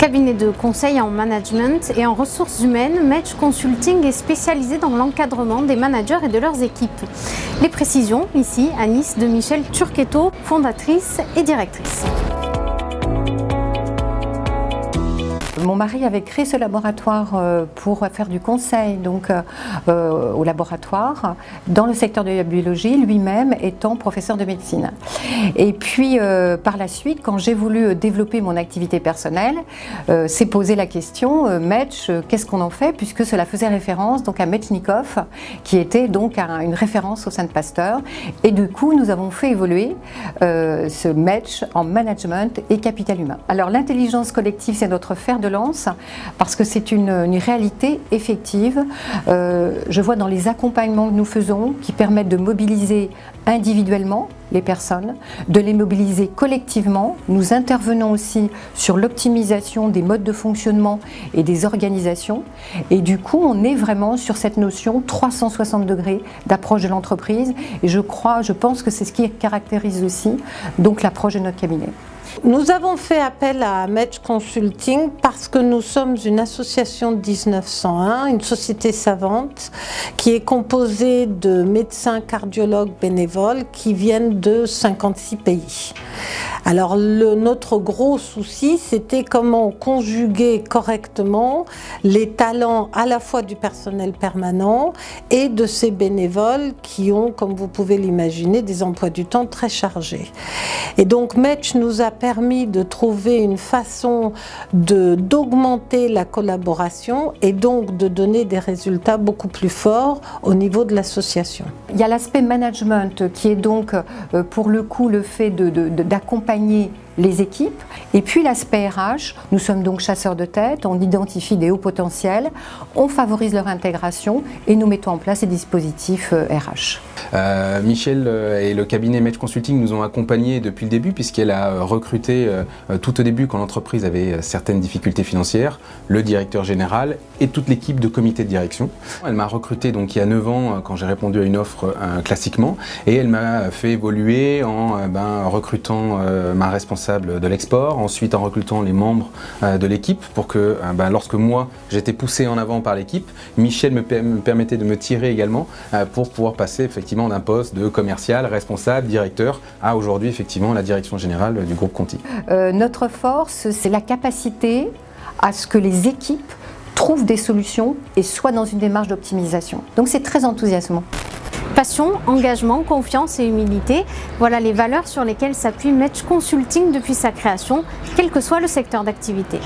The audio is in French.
Cabinet de conseil en management et en ressources humaines, Match Consulting est spécialisé dans l'encadrement des managers et de leurs équipes. Les précisions ici à Nice de Michèle Turquetto, fondatrice et directrice. Mon mari avait créé ce laboratoire pour faire du conseil au laboratoire dans le secteur de la biologie, lui-même étant professeur de médecine. Et puis par la suite, quand j'ai voulu développer mon activité personnelle, s'est posé la question Match, qu'est-ce qu'on en fait, puisque cela faisait référence à Metchnikoff, qui était donc une référence au sein de Pasteur. Et du coup, nous avons fait évoluer ce Match en management et capital humain. Alors l'intelligence collective, c'est notre fer de lance parce que c'est une réalité effective. Je vois dans les accompagnements que nous faisons qui permettent de mobiliser individuellement les personnes, de les mobiliser collectivement. Nous intervenons aussi sur l'optimisation des modes de fonctionnement et des organisations. Et du coup, on est vraiment sur cette notion 360 degrés d'approche de l'entreprise. Et je pense que c'est ce qui caractérise aussi donc l'approche de notre cabinet. Nous avons fait appel à Match Consulting parce que nous sommes une association de 1901, une société savante qui est composée de médecins cardiologues bénévoles qui viennent de 56 pays. Alors notre gros souci, c'était comment conjuguer correctement les talents à la fois du personnel permanent et de ces bénévoles qui ont, comme vous pouvez l'imaginer, des emplois du temps très chargés. Et donc Match nous a permis de trouver une façon d'augmenter la collaboration et donc de donner des résultats beaucoup plus forts au niveau de l'association. Il y a l'aspect management qui est donc pour le coup le fait d'accompagner les équipes, et puis l'aspect RH, nous sommes donc chasseurs de tête, on identifie des hauts potentiels, on favorise leur intégration et nous mettons en place des dispositifs RH. Michèle et le cabinet Match Consulting nous ont accompagnés depuis le début puisqu'elle a recruté tout au début quand l'entreprise avait certaines difficultés financières, le directeur général et toute l'équipe de comité de direction. Elle m'a recruté donc il y a 9 ans quand j'ai répondu à une offre classiquement et elle m'a fait évoluer en recrutant ma responsable de l'export, ensuite en recrutant les membres de l'équipe pour que lorsque moi j'étais poussé en avant par l'équipe, Michèle me permettait de me tirer également pour pouvoir passer effectivement d'un poste de commercial, responsable, directeur à aujourd'hui effectivement la direction générale du groupe Conti. Notre force, c'est la capacité à ce que les équipes trouvent des solutions et soient dans une démarche d'optimisation. Donc c'est très enthousiasmant. Passion, engagement, confiance et humilité, voilà les valeurs sur lesquelles s'appuie Match Consulting depuis sa création, quel que soit le secteur d'activité.